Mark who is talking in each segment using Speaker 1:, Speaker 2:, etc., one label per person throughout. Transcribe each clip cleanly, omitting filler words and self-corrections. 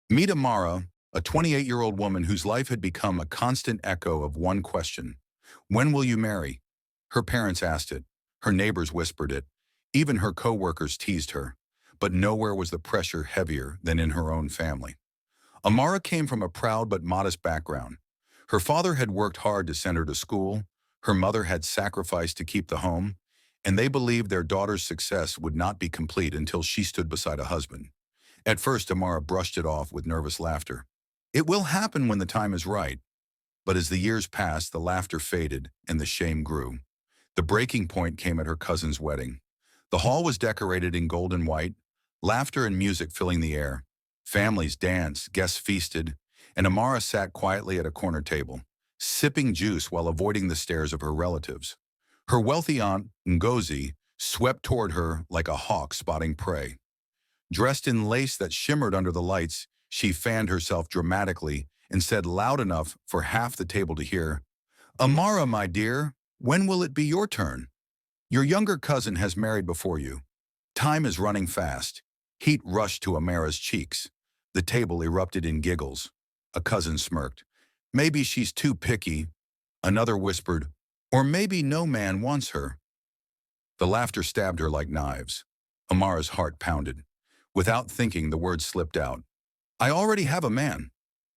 Speaker 1: Meet Amara, a 28-year-old woman whose life had become a constant echo of one question. When will you marry? Her parents asked it. Her neighbors whispered it. Even her co-workers teased her. But nowhere was the pressure heavier than in her own family. Amara came from a proud but modest background. Her father had worked hard to send her to school. Her mother had sacrificed to keep the home. And they believed their daughter's success would not be complete until she stood beside a husband. At first, Amara brushed it off with nervous laughter. It will happen when the time is right. But as the years passed, the laughter faded and the shame grew. The breaking point came at her cousin's wedding. The hall was decorated in gold and white, laughter and music filling the air. Families danced, guests feasted, and Amara sat quietly at a corner table, sipping juice while avoiding the stares of her relatives. Her wealthy aunt, Ngozi, swept toward her like a hawk spotting prey. Dressed in lace that shimmered under the lights, she fanned herself dramatically and said loud enough for half the table to hear, "Amara, my dear, when will it be your turn? Your younger cousin has married before you. Time is running fast." Heat rushed to Amara's cheeks. The table erupted in giggles. A cousin smirked. "Maybe she's too picky." Another whispered, "Or maybe no man wants her." The laughter stabbed her like knives. Amara's heart pounded. Without thinking, the words slipped out. "I already have a man."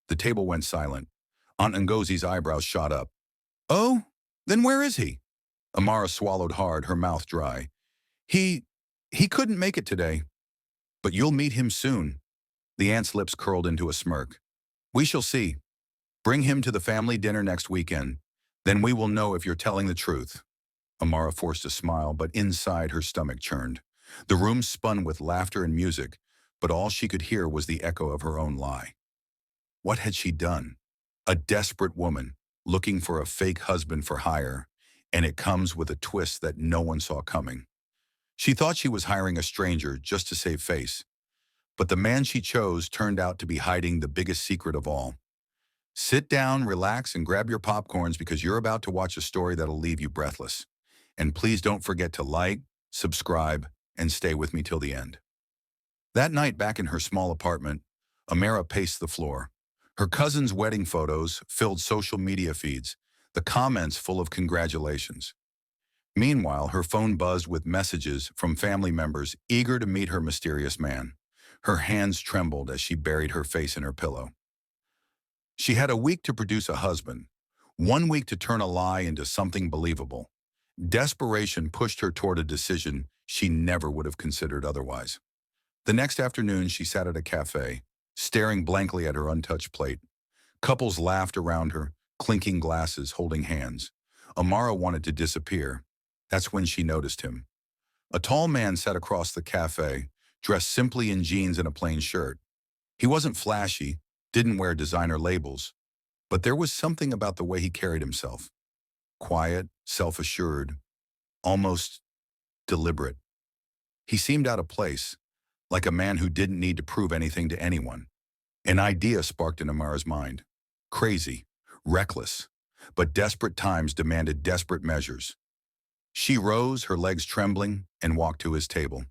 Speaker 1: The table went silent. Aunt Ngozi's eyebrows shot up. "Oh, then where is he?" Amara swallowed hard, her mouth dry. He couldn't make it today. But you'll meet him soon." The aunt's lips curled into a smirk. "We shall see. Bring him to the family dinner next weekend. Then we will know if you're telling the truth." Amara forced a smile, but inside her stomach churned. The room spun with laughter and music, but all she could hear was the echo of her own lie. What had she done? A desperate woman, looking for a fake husband for hire, and it comes with a twist that no one saw coming. She thought she was hiring a stranger just to save face, but the man she chose turned out to be hiding the biggest secret of all. Sit down, relax, and grab your popcorns because you're about to watch a story that'll leave you breathless. And please don't forget to like, subscribe, and stay with me till the end. That night back in her small apartment, Amara paced the floor. Her cousin's wedding photos filled social media feeds, the comments full of congratulations. Meanwhile, her phone buzzed with messages from family members eager to meet her mysterious man. Her hands trembled as she buried her face in her pillow. She had a week to produce a husband, 1 week to turn a lie into something believable. Desperation pushed her toward a decision she never would have considered otherwise. The next afternoon, she sat at a cafe, staring blankly at her untouched plate. Couples laughed around her, clinking glasses, holding hands. Amara wanted to disappear. That's when she noticed him. A tall man sat across the cafe, dressed simply in jeans and a plain shirt. He wasn't flashy, didn't wear designer labels, but there was something about the way he carried himself. Quiet, self-assured, almost deliberate. He seemed out of place, like a man who didn't need to prove anything to anyone. An idea sparked in Amara's mind. Crazy, reckless, but desperate times demanded desperate measures. She rose, her legs trembling, and walked to his table.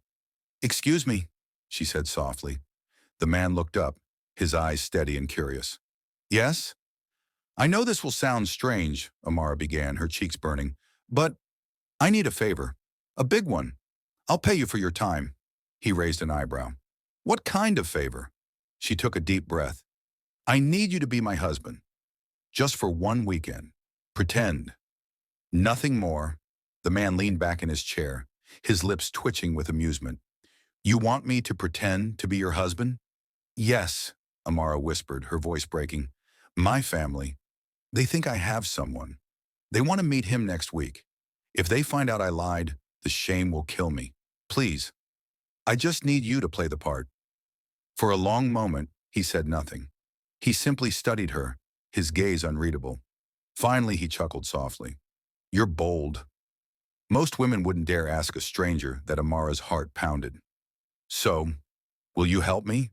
Speaker 1: "Excuse me," she said softly. The man looked up, his eyes steady and curious. "Yes?" "I know this will sound strange," Amara began, her cheeks burning, "but I need a favor. A big one. I'll pay you for your time." He raised an eyebrow. "What kind of favor?" She took a deep breath. "I need you to be my husband. Just for 1 weekend. Pretend. Nothing more." The man leaned back in his chair, his lips twitching with amusement. "You want me to pretend to be your husband?" "Yes," Amara whispered, her voice breaking. "My family, they think I have someone. They want to meet him next week. If they find out I lied, the shame will kill me. Please, I just need you to play the part." For a long moment, he said nothing. He simply studied her, his gaze unreadable. Finally, he chuckled softly. "You're bold." Most women wouldn't dare ask a stranger that. Amara's heart pounded. "So, will you help me?"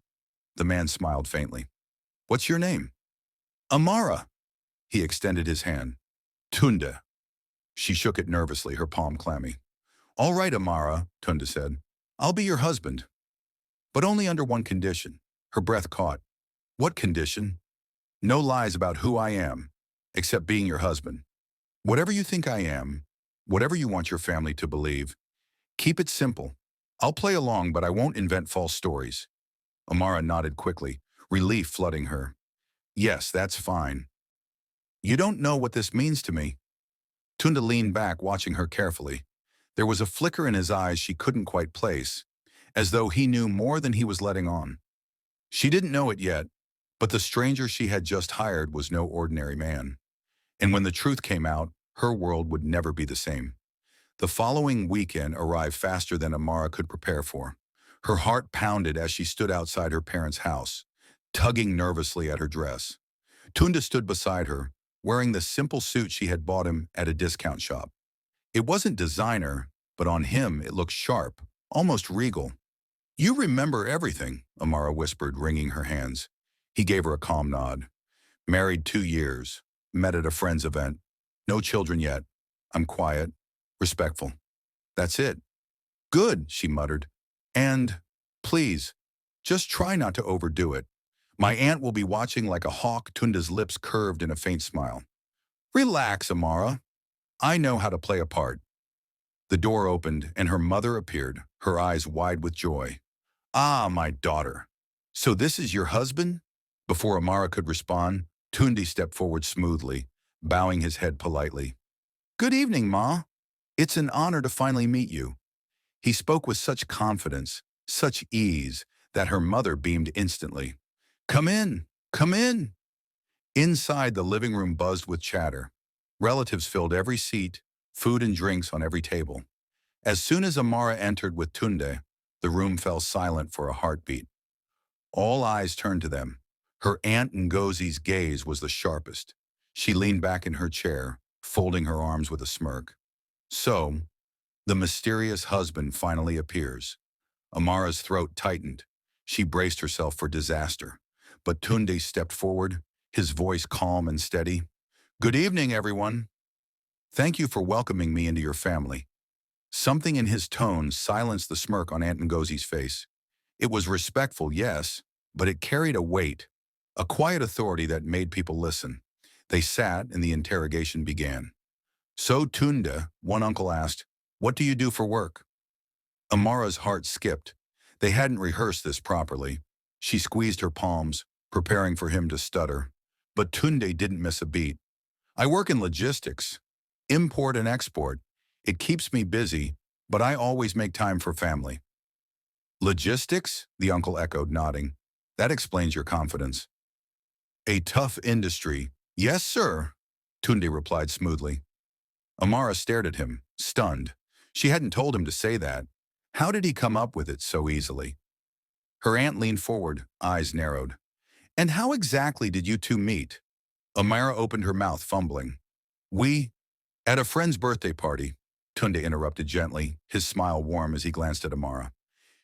Speaker 1: The man smiled faintly. "What's your name?" "Amara." He extended his hand. "Tunda." She shook it nervously, her palm clammy. "All right, Amara," Tunda said. "I'll be your husband. But only under one condition." Her breath caught. What condition? No lies about who I am, except being your husband. Whatever you think I am, whatever you want your family to believe, keep it simple. I'll play along, but I won't invent false stories. Amara nodded quickly, relief flooding her. Yes, that's fine. You don't know what this means to me. Tunda leaned back, watching her carefully. There was a flicker in his eyes she couldn't quite place, as though he knew more than he was letting on. She didn't know it yet, but the stranger she had just hired was no ordinary man. And when the truth came out, her world would never be the same. The following weekend arrived faster than Amara could prepare for. Her heart pounded as she stood outside her parents' house, tugging nervously at her dress. Tunda stood beside her, wearing the simple suit she had bought him at a discount shop. It wasn't designer, but on him it looked sharp, almost regal. You remember everything, Amara whispered, wringing her hands. He gave her a calm nod. Married 2 years, met at a friend's event. No children yet. I'm quiet, respectful. That's it. Good, she muttered. And, please, just try not to overdo it. My aunt will be watching like a hawk. Tunda's lips curved in a faint smile. Relax, Amara. I know how to play a part. The door opened and her mother appeared, her eyes wide with joy. Ah, my daughter. So this is your husband? Before Amara could respond, Tundi stepped forward smoothly, bowing his head politely. Good evening, Ma. It's an honor to finally meet you. He spoke with such confidence, such ease, that her mother beamed instantly. Come in, come in. Inside, the living room buzzed with chatter. Relatives filled every seat, food and drinks on every table. As soon as Amara entered with Tunde, the room fell silent for a heartbeat. All eyes turned to them. Her Aunt Ngozi's gaze was the sharpest. She leaned back in her chair, folding her arms with a smirk. So, the mysterious husband finally appears. Amara's throat tightened. She braced herself for disaster. But Tunde stepped forward, his voice calm and steady. Good evening, everyone. Thank you for welcoming me into your family. Something in his tone silenced the smirk on Aunt Ngozi's face. It was respectful, yes, but it carried a weight, a quiet authority that made people listen. They sat and the interrogation began. So Tunda, one uncle asked, what do you do for work? Amara's heart skipped. They hadn't rehearsed this properly. She squeezed her palms, preparing for him to stutter. But Tunde didn't miss a beat. I work in logistics, import and export. It keeps me busy, but I always make time for family. Logistics? The uncle echoed, nodding. That explains your confidence. A tough industry. Yes, sir, Tunde replied smoothly. Amara stared at him, stunned. She hadn't told him to say that. How did he come up with it so easily? Her aunt leaned forward, eyes narrowed. And how exactly did you two meet? Amara opened her mouth, fumbling. We, at a friend's birthday party, Tunde interrupted gently, his smile warm as he glanced at Amara.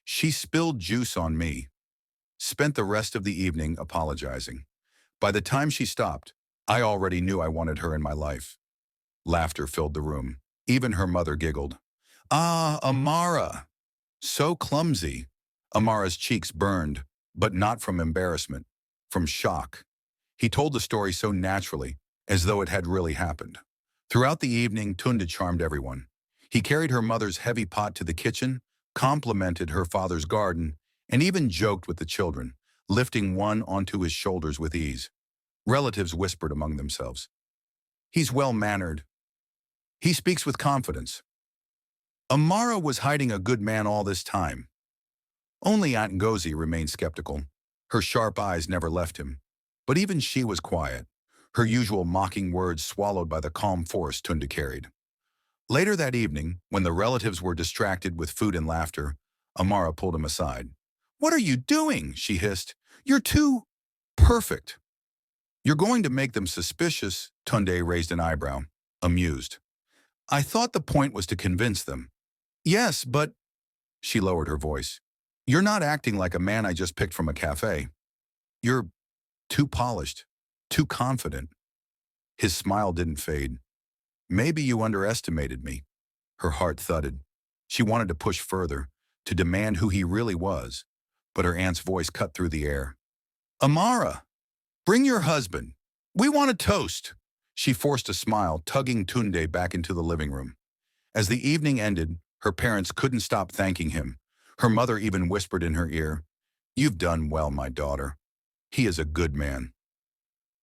Speaker 1: She spilled juice on me. Spent the rest of the evening apologizing. By the time she stopped, I already knew I wanted her in my life. Laughter filled the room. Even her mother giggled. Ah, Amara! So clumsy. Amara's cheeks burned, but not from embarrassment, from shock. He told the story so naturally, as though it had really happened. Throughout the evening, Tunda charmed everyone. He carried her mother's heavy pot to the kitchen, complimented her father's garden, and even joked with the children, lifting one onto his shoulders with ease. Relatives whispered among themselves. He's well-mannered. He speaks with confidence. Amara was hiding a good man all this time. Only Aunt Ngozi remained skeptical. Her sharp eyes never left him. But even she was quiet, her usual mocking words swallowed by the calm force Tunda carried. Later that evening, when the relatives were distracted with food and laughter, Amara pulled him aside. What are you doing? She hissed. You're too perfect. You're going to make them suspicious, Tunde raised an eyebrow, amused. I thought the point was to convince them. Yes, but, she lowered her voice, you're not acting like a man I just picked from a cafe. You're too polished, too confident. His smile didn't fade. Maybe you underestimated me. Her heart thudded. She wanted to push further, to demand who he really was, but her aunt's voice cut through the air. Amara, bring your husband. We want a toast. She forced a smile, tugging Tunde back into the living room. As the evening ended, her parents couldn't stop thanking him. Her mother even whispered in her ear, "You've done well, my daughter. He is a good man."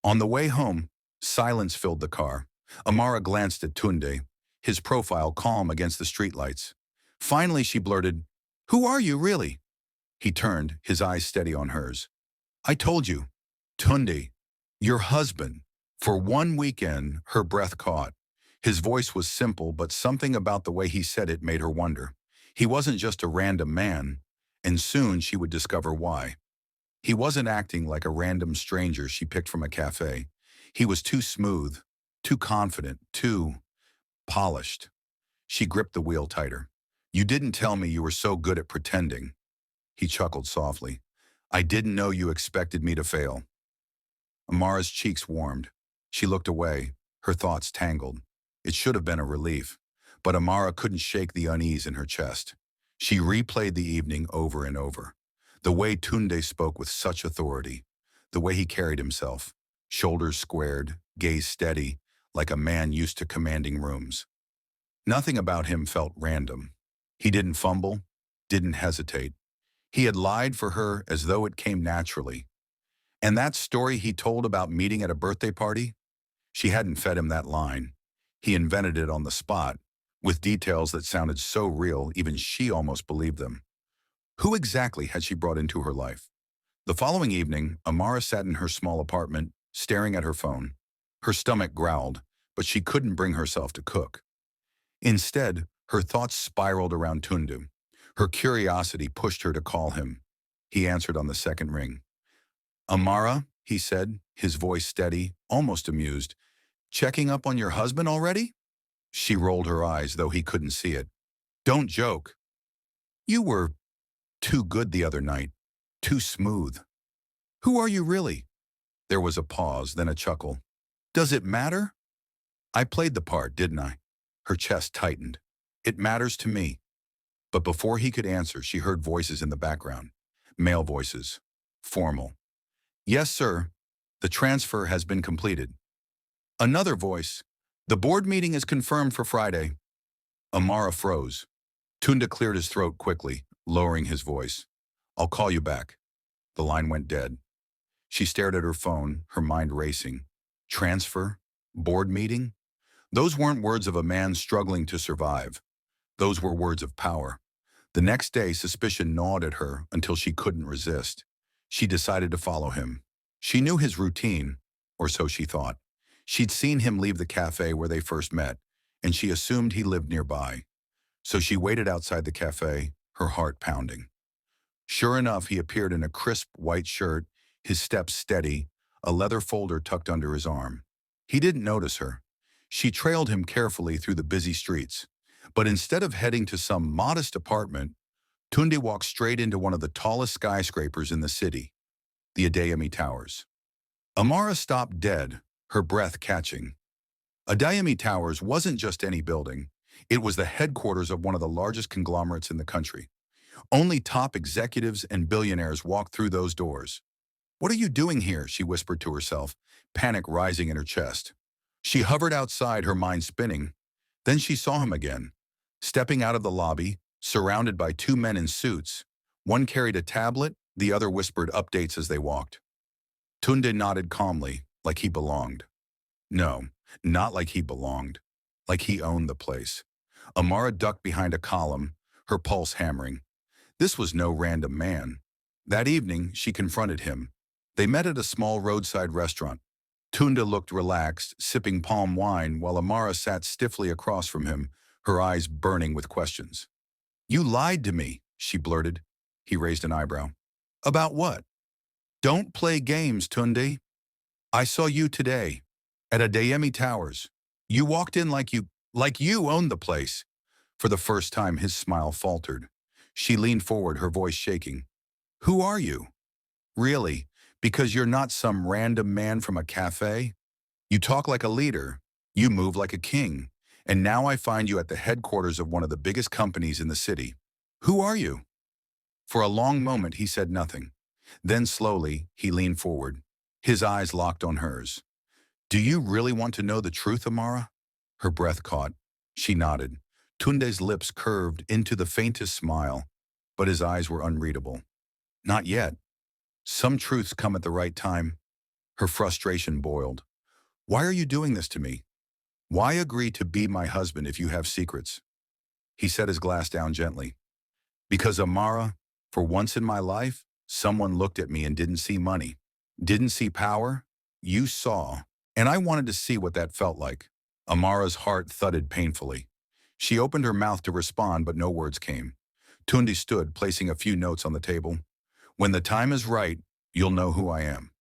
Speaker 1: On the way home, silence filled the car. Amara glanced at Tunde, his profile calm against the streetlights. Finally, she blurted, "Who are you, really?" He turned, his eyes steady on hers. "I told you, Tunde, your husband." For one weekend, her breath caught. His voice was simple, but something about the way he said it made her wonder. He wasn't just a random man, and soon she would discover why. He wasn't acting like a random stranger she picked from a cafe. He was too smooth, too confident, too polished. She gripped the wheel tighter. "You didn't tell me you were so good at pretending." He chuckled softly. "I didn't know you expected me to fail." Amara's cheeks warmed. She looked away, her thoughts tangled. It should have been a relief, but Amara couldn't shake the unease in her chest. She replayed the evening over and over. The way Tunde spoke with such authority, the way he carried himself, shoulders squared, gaze steady, like a man used to commanding rooms. Nothing about him felt random. He didn't fumble, didn't hesitate. He had lied for her as though it came naturally. And that story he told about meeting at a birthday party? She hadn't fed him that line. He invented it on the spot, with details that sounded so real even she almost believed them. Who exactly had she brought into her life? The following evening, Amara sat in her small apartment, staring at her phone. Her stomach growled, but she couldn't bring herself to cook. Instead, her thoughts spiraled around Tundu. Her curiosity pushed her to call him. He answered on the second ring. "Amara," he said, his voice steady, almost amused, "checking up on your husband already?" She rolled her eyes, though he couldn't see it. "Don't joke. You were too good the other night, too smooth. Who are you really?" There was a pause, then a chuckle. "Does it matter?" "I played the part, didn't I?" Her chest tightened. "It matters to me." But before he could answer, she heard voices in the background. Male voices. Formal. "Yes, sir. The transfer has been completed." Another voice. "The board meeting is confirmed for Friday." Amara froze. Tunda cleared his throat quickly, lowering his voice. "I'll call you back." The line went dead. She stared at her phone, her mind racing. Transfer? Board meeting? Those weren't words of a man struggling to survive. Those were words of power. The next day, suspicion gnawed at her until she couldn't resist. She decided to follow him. She knew his routine, or so she thought. She'd seen him leave the cafe where they first met, and she assumed he lived nearby. So she waited outside the cafe, her heart pounding. Sure enough, he appeared in a crisp white shirt, his steps steady, a leather folder tucked under his arm. He didn't notice her. She trailed him carefully through the busy streets. But instead of heading to some modest apartment, Tunde walked straight into one of the tallest skyscrapers in the city, the Adeyemi Towers. Amara stopped dead, her breath catching. Adeyemi Towers wasn't just any building. It was the headquarters of one of the largest conglomerates in the country. Only top executives and billionaires walked through those doors. "What are you doing here?" she whispered to herself, panic rising in her chest. She hovered outside, her mind spinning. Then she saw him again, stepping out of the lobby, surrounded by two men in suits. One carried a tablet, the other whispered updates as they walked. Tunda nodded calmly, like he belonged. No, not like he belonged. Like he owned the place. Amara ducked behind a column, her pulse hammering. This was no random man. That evening, she confronted him. They met at a small roadside restaurant. Tunda looked relaxed, sipping palm wine, while Amara sat stiffly across from him, her eyes burning with questions. "You lied to me," she blurted. He raised an eyebrow. "About what?" "Don't play games, Tunde. I saw you today, at Adeyemi Towers. You walked in like you owned the place." For the first time, his smile faltered. She leaned forward, her voice shaking. "Who are you? Really? Because you're not some random man from a cafe? You talk like a leader. You move like a king. And now I find you at the headquarters of one of the biggest companies in the city. Who are you?" For a long moment, he said nothing. Then slowly, he leaned forward. His eyes locked on hers. Do you really want to know the truth, Amara? Her breath caught. She nodded. Tunde's lips curved into the faintest smile, but his eyes were unreadable. Not yet. Some truths come at the right time. Her frustration boiled. Why are you doing this to me? Why agree to be my husband if you have secrets? He set his glass down gently. Because Amara, for once in my life, someone looked at me and didn't see money. Didn't see power? You saw. And I wanted to see what that felt like. Amara's heart thudded painfully. She opened her mouth to respond, but no words came. Tundi stood, placing a few notes on the table. When the time is right, you'll know who I am.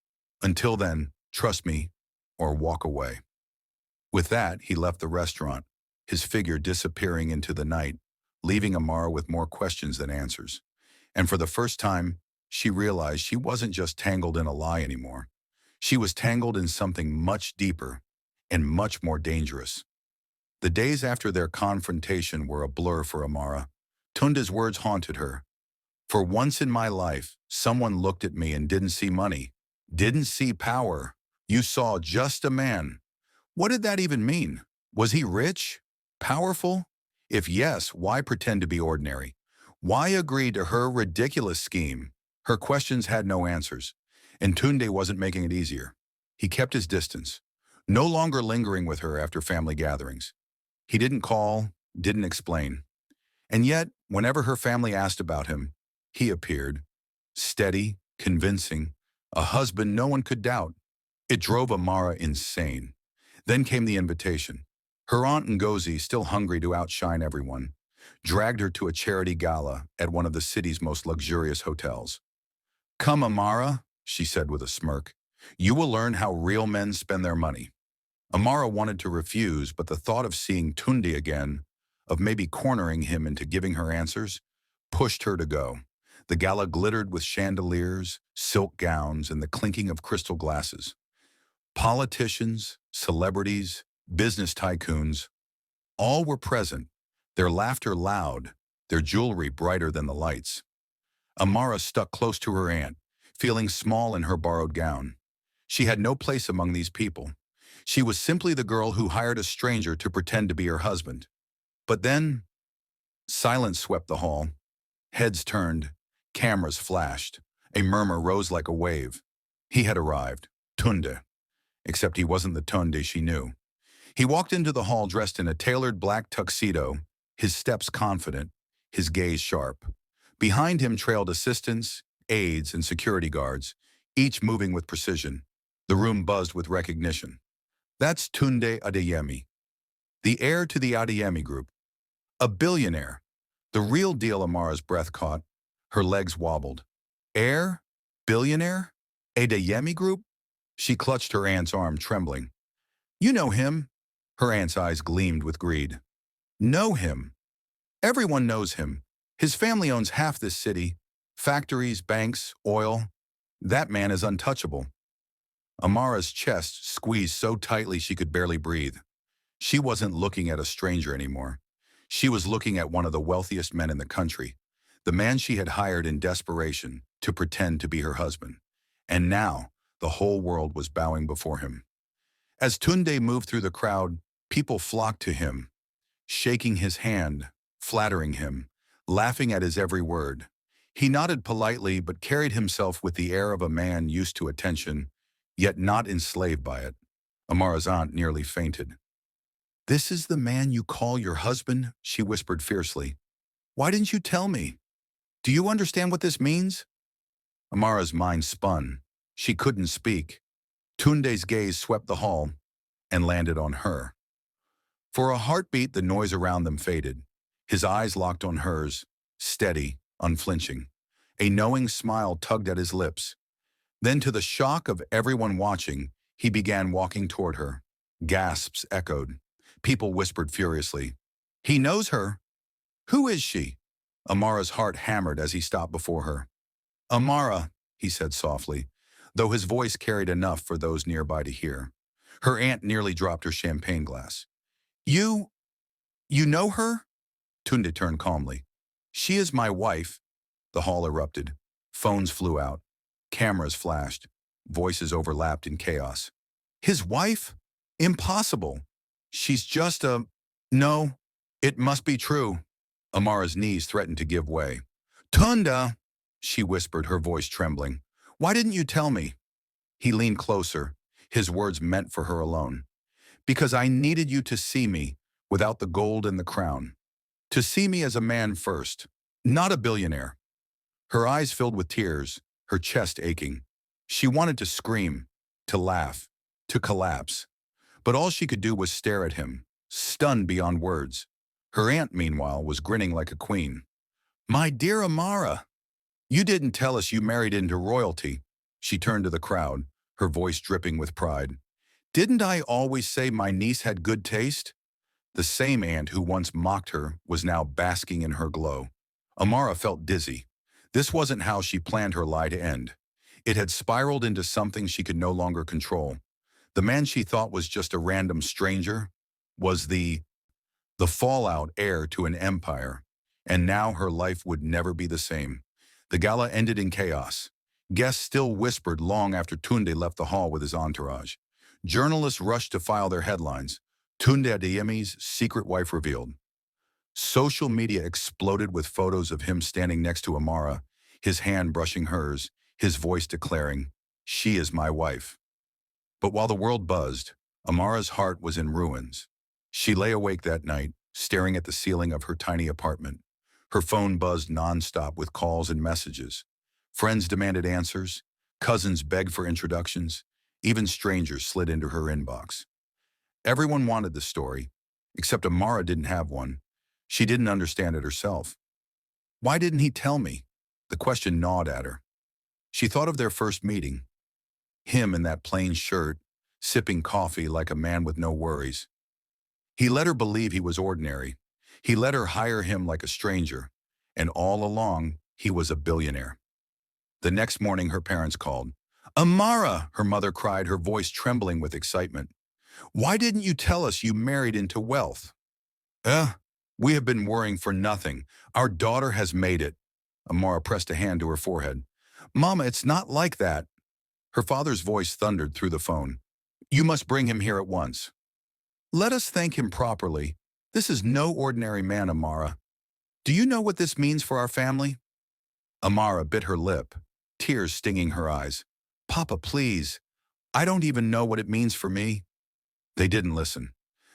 Speaker 1: Until then, trust me or walk away. With that, he left the restaurant, his figure disappearing into the night, leaving Amara with more questions than answers. And for the first time, she realized she wasn't just tangled in a lie anymore. She was tangled in something much deeper and much more dangerous. The days after their confrontation were a blur for Amara. Tunda's words haunted her. For once in my life, someone looked at me and didn't see money, didn't see power. You saw just a man. What did that even mean? Was he rich? Powerful? If yes, why pretend to be ordinary? Why agree to her ridiculous scheme? Her questions had no answers, and Tunde wasn't making it easier. He kept his distance, no longer lingering with her after family gatherings. He didn't call, didn't explain. And yet, whenever her family asked about him, he appeared, steady, convincing, a husband no one could doubt. It drove Amara insane. Then came the invitation. Her aunt Ngozi, still hungry to outshine everyone, dragged her to a charity gala at one of the city's most luxurious hotels. Come, Amara, she said with a smirk. You will learn how real men spend their money. Amara wanted to refuse, but the thought of seeing Tundi again, of maybe cornering him into giving her answers, pushed her to go. The gala glittered with chandeliers, silk gowns, and the clinking of crystal glasses. Politicians, celebrities, business tycoons, all were present, their laughter loud, their jewelry brighter than the lights. Amara stuck close to her aunt, feeling small in her borrowed gown. She had no place among these people. She was simply the girl who hired a stranger to pretend to be her husband. But then, silence swept the hall. Heads turned, cameras flashed. A murmur rose like a wave. He had arrived, Tunda. Except he wasn't the Tunde she knew. He walked into the hall dressed in a tailored black tuxedo, his steps confident, his gaze sharp. Behind him trailed assistants, aides, and security guards, each moving with precision. The room buzzed with recognition. That's Tunde Adeyemi, the heir to the Adeyemi Group. A billionaire. The real deal. Amara's breath caught. Her legs wobbled. Heir? Billionaire? Adeyemi Group? She clutched her aunt's arm, trembling. You know him. Her aunt's eyes gleamed with greed. Know him. Everyone knows him. His family owns half this city. Factories, banks, oil. That man is untouchable. Amara's chest squeezed so tightly she could barely breathe. She wasn't looking at a stranger anymore. She was looking at one of the wealthiest men in the country, the man she had hired in desperation to pretend to be her husband. And now, the whole world was bowing before him. As Tunde moved through the crowd, people flocked to him, shaking his hand, flattering him, laughing at his every word. He nodded politely but carried himself with the air of a man used to attention, yet not enslaved by it. Amara's aunt nearly fainted. This is the man you call your husband? She whispered fiercely. Why didn't you tell me? Do you understand what this means? Amara's mind spun. She couldn't speak. Tunde's gaze swept the hall and landed on her. For a heartbeat, the noise around them faded. His eyes locked on hers, steady, unflinching. A knowing smile tugged at his lips. Then, to the shock of everyone watching, he began walking toward her. Gasps echoed. People whispered furiously. He knows her. Who is she? Amara's heart hammered as he stopped before her. Amara, he said softly, though his voice carried enough for those nearby to hear. Her aunt nearly dropped her champagne glass. You know her? Tunda turned calmly. She is my wife. The hall erupted. Phones flew out. Cameras flashed. Voices overlapped in chaos. His wife? Impossible. She's just a... No, it must be true. Amara's knees threatened to give way. Tunda, she whispered, her voice trembling. Why didn't you tell me? He leaned closer, his words meant for her alone. Because I needed you to see me without the gold and the crown. To see me as a man first, not a billionaire. Her eyes filled with tears, her chest aching. She wanted to scream, to laugh, to collapse. But all she could do was stare at him, stunned beyond words. Her aunt, meanwhile, was grinning like a queen. My dear Amara, you didn't tell us you married into royalty. She turned to the crowd, her voice dripping with pride. Didn't I always say my niece had good taste? The same aunt who once mocked her was now basking in her glow. Amara felt dizzy. This wasn't how she planned her lie to end. It had spiraled into something she could no longer control. The man she thought was just a random stranger was the fallout heir to an empire, and now her life would never be the same. The gala ended in chaos. Guests still whispered long after Tunde left the hall with his entourage. Journalists rushed to file their headlines. Tunde Adeyemi's secret wife revealed. Social media exploded with photos of him standing next to Amara, his hand brushing hers, his voice declaring, "She is my wife." But while the world buzzed, Amara's heart was in ruins. She lay awake that night, staring at the ceiling of her tiny apartment. Her phone buzzed nonstop with calls and messages. Friends demanded answers, cousins begged for introductions, even strangers slid into her inbox. Everyone wanted the story, except Amara didn't have one. She didn't understand it herself. Why didn't he tell me? The question gnawed at her. She thought of their first meeting. Him in that plain shirt, sipping coffee like a man with no worries. He let her believe he was ordinary. He let her hire him like a stranger. And all along, he was a billionaire. The next morning, her parents called. Amara, her mother cried, her voice trembling with excitement. Why didn't you tell us you married into wealth? We have been worrying for nothing. Our daughter has made it. Amara pressed a hand to her forehead. Mama, it's not like that. Her father's voice thundered through the phone. You must bring him here at once. Let us thank him properly. This is no ordinary man, Amara. Do you know what this means for our family? Amara bit her lip, tears stinging her eyes. Papa, please. I don't even know what it means for me. They didn't listen.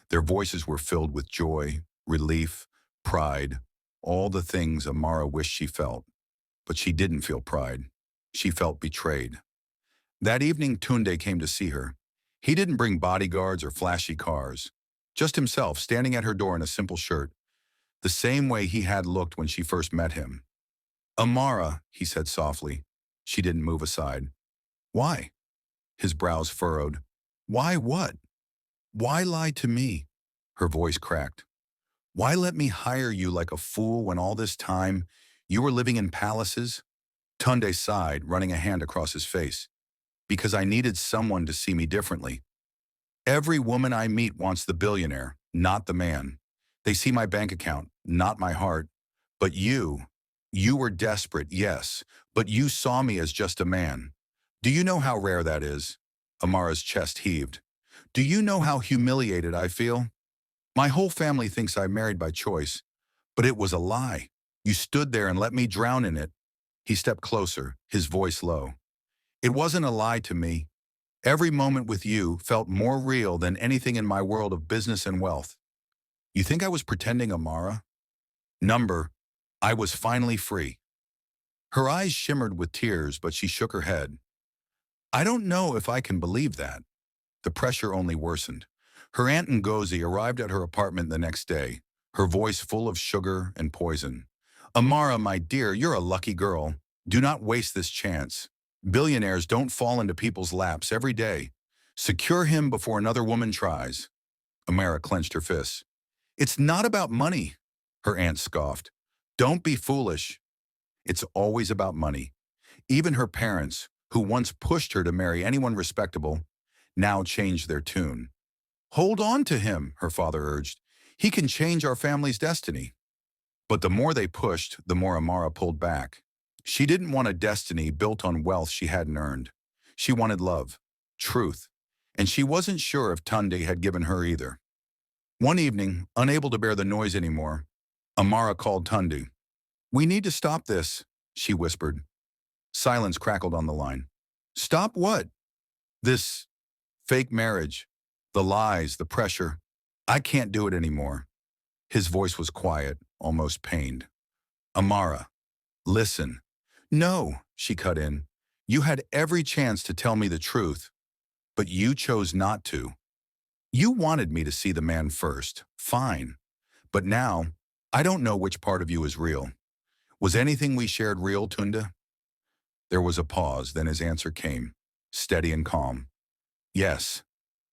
Speaker 1: Their voices were filled with joy, relief, pride, all the things Amara wished she felt. But she didn't feel pride. She felt betrayed. That evening, Tunde came to see her. He didn't bring bodyguards or flashy cars. Just himself, standing at her door in a simple shirt, the same way he had looked when she first met him. Amara, he said softly. She didn't move aside. Why? His brows furrowed. Why what? Why lie to me? Her voice cracked. Why let me hire you like a fool when all this time you were living in palaces? Tunde sighed, running a hand across his face. Because I needed someone to see me differently. Every woman I meet wants the billionaire, not the man. They see my bank account, not my heart. But you were desperate, yes, but you saw me as just a man. Do you know how rare that is? Amara's chest heaved. Do you know how humiliated I feel? My whole family thinks I married by choice, but it was a lie. You stood there and let me drown in it. He stepped closer, his voice low. It wasn't a lie to me. Every moment with you felt more real than anything in my world of business and wealth. You think I was pretending, Amara? I was finally free. Her eyes shimmered with tears, but she shook her head. I don't know if I can believe that. The pressure only worsened. Her aunt Ngozi arrived at her apartment the next day, her voice full of sugar and poison. Amara, my dear, you're a lucky girl. Do not waste this chance. Billionaires don't fall into people's laps every day. Secure him before another woman tries. Amara clenched her fists. It's not about money, her aunt scoffed. Don't be foolish. It's always about money. Even her parents, who once pushed her to marry anyone respectable, now changed their tune. Hold on to him, her father urged. He can change our family's destiny. But the more they pushed, the more Amara pulled back. She didn't want a destiny built on wealth she hadn't earned. She wanted love, truth, and she wasn't sure if Tunde had given her either. One evening, unable to bear the noise anymore, Amara called Tunde. "We need to stop this," she whispered. Silence crackled on the line. "Stop what?" "This fake marriage. The lies, the pressure. I can't do it anymore." His voice was quiet, almost pained. "Amara, listen." "No," she cut in. "You had every chance to tell me the truth, but you chose not to. You wanted me to see the man first. Fine. But now, I don't know which part of you is real. Was anything we shared real, Tunda?" There was a pause, then his answer came, steady and calm. "Yes,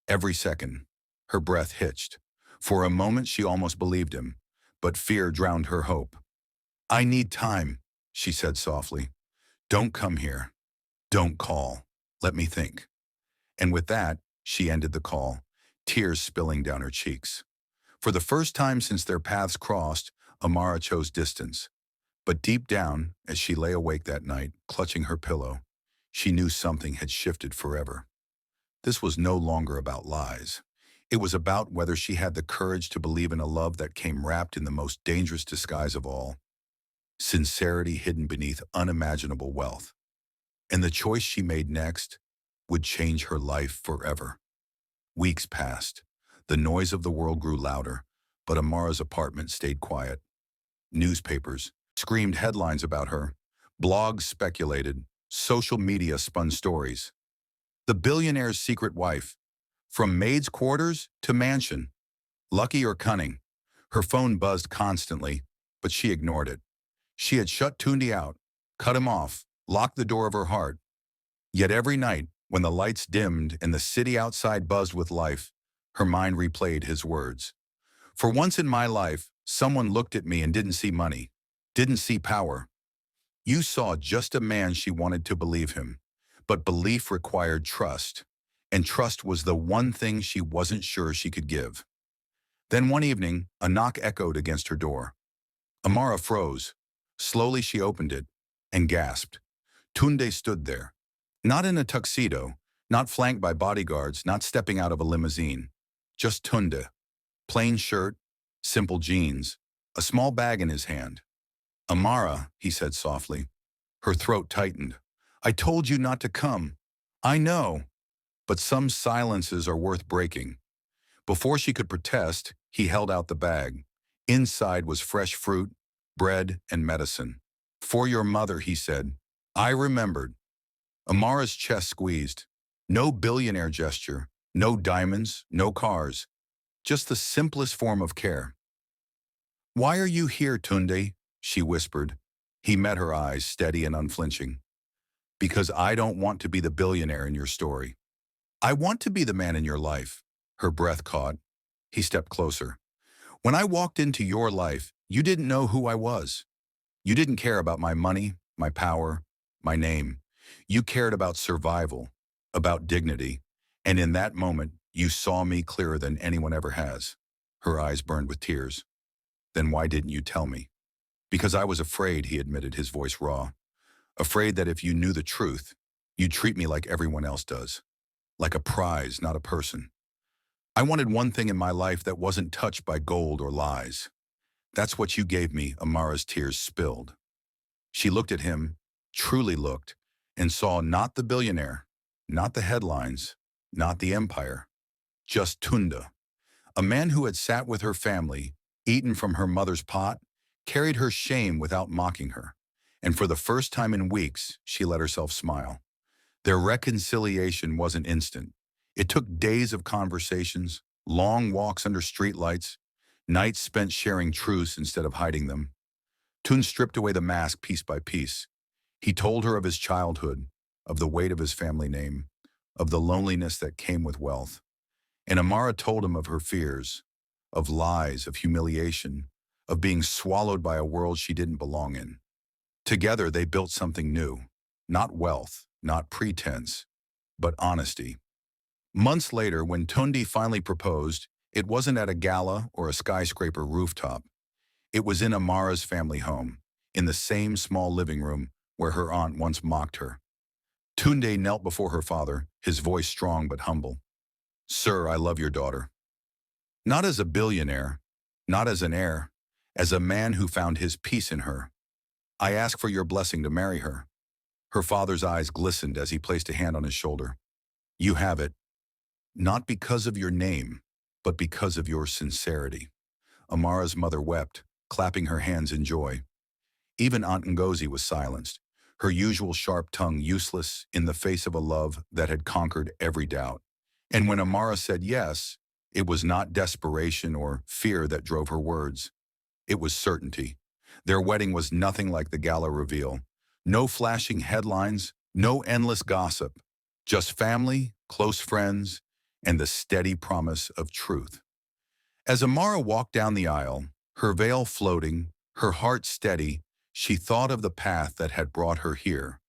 Speaker 1: every second." Her breath hitched. For a moment she almost believed him, but fear drowned her hope. "I need time," she said softly. "Don't come here. Don't call. Let me think." And with that, she ended the call, tears spilling down her cheeks. For the first time since their paths crossed, Amara chose distance. But deep down, as she lay awake that night, clutching her pillow, she knew something had shifted forever. This was no longer about lies. It was about whether she had the courage to believe in a love that came wrapped in the most dangerous disguise of all, sincerity hidden beneath unimaginable wealth. And the choice she made next would change her life forever. Weeks passed. The noise of the world grew louder, but Amara's apartment stayed quiet. Newspapers screamed headlines about her. Blogs speculated. Social media spun stories. The billionaire's secret wife. From maid's quarters to mansion. Lucky or cunning. Her phone buzzed constantly, but she ignored it. She had shut Tundi out, cut him off, locked the door of her heart. Yet every night, when the lights dimmed and the city outside buzzed with life, her mind replayed his words. "For once in my life, someone looked at me and didn't see money, didn't see power. You saw just a man." She wanted to believe him, but belief required trust, and trust was the one thing she wasn't sure she could give. Then one evening, a knock echoed against her door. Amara froze. Slowly she opened it and gasped. Tunde stood there. Not in a tuxedo, not flanked by bodyguards, not stepping out of a limousine. Just Tunda. Plain shirt, simple jeans, a small bag in his hand. "Amara," he said softly. Her throat tightened. "I told you not to come." "I know, but some silences are worth breaking." Before she could protest, he held out the bag. Inside was fresh fruit, bread, and medicine. "For your mother," he said. I remembered. Amara's chest squeezed. No billionaire gesture, no diamonds, no cars. Just the simplest form of care. "Why are you here, Tunde?" she whispered. He met her eyes, steady and unflinching. "Because I don't want to be the billionaire in your story. I want to be the man in your life." Her breath caught. He stepped closer. "When I walked into your life, you didn't know who I was. You didn't care about my money, my power, my name. You cared about survival, about dignity. And in that moment, you saw me clearer than anyone ever has." Her eyes burned with tears. "Then why didn't you tell me?" "Because I was afraid," he admitted, his voice raw. "Afraid that if you knew the truth, you'd treat me like everyone else does. Like a prize, not a person. I wanted one thing in my life that wasn't touched by gold or lies. That's what you gave me." Amara's tears spilled. She looked at him, truly looked, and saw not the billionaire, not the headlines, not the empire, just Tunda. A man who had sat with her family, eaten from her mother's pot, carried her shame without mocking her. And for the first time in weeks, she let herself smile. Their reconciliation wasn't instant. It took days of conversations, long walks under streetlights, nights spent sharing truths instead of hiding them. Tun stripped away the mask piece by piece. He told her of his childhood, of the weight of his family name, of the loneliness that came with wealth. And Amara told him of her fears, of lies, of humiliation, of being swallowed by a world she didn't belong in. Together they built something new, not wealth, not pretense, but honesty. Months later, when Tundi finally proposed, it wasn't at a gala or a skyscraper rooftop. It was in Amara's family home, in the same small living room where her aunt once mocked her. Tunde knelt before her father, his voice strong but humble. "Sir, I love your daughter. Not as a billionaire, not as an heir, as a man who found his peace in her. I ask for your blessing to marry her." Her father's eyes glistened as he placed a hand on his shoulder. "You have it, not because of your name, but because of your sincerity." Amara's mother wept, clapping her hands in joy. Even Aunt Ngozi was silenced, her usual sharp tongue useless in the face of a love that had conquered every doubt. And when Amara said yes, it was not desperation or fear that drove her words. It was certainty. Their wedding was nothing like the gala reveal. No flashing headlines, no endless gossip. Just family, close friends, and the steady promise of truth. As Amara walked down the aisle, her veil floating, her heart steady, she thought of the path that had brought her here.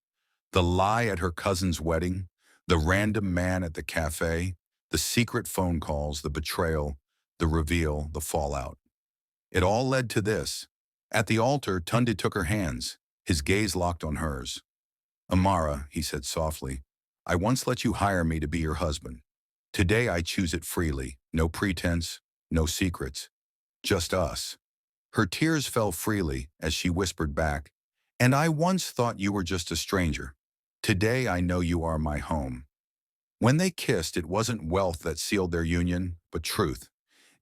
Speaker 1: The lie at her cousin's wedding, the random man at the cafe, the secret phone calls, the betrayal, the reveal, the fallout. It all led to this. At the altar, Tunda took her hands, his gaze locked on hers. "Amara," he said softly, "I once let you hire me to be your husband. Today I choose it freely, no pretense, no secrets, just us." Her tears fell freely as she whispered back, "And I once thought you were just a stranger. Today I know you are my home." When they kissed, it wasn't wealth that sealed their union, but truth.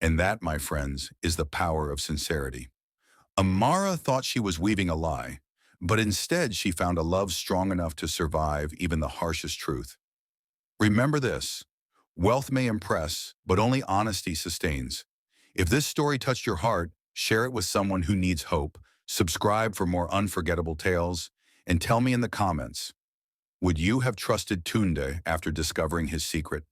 Speaker 1: And that, my friends, is the power of sincerity. Amara thought she was weaving a lie, but instead she found a love strong enough to survive even the harshest truth. Remember this: wealth may impress, but only honesty sustains. If this story touched your heart, share it with someone who needs hope, subscribe for more unforgettable tales, and tell me in the comments, would you have trusted Tunda after discovering his secret?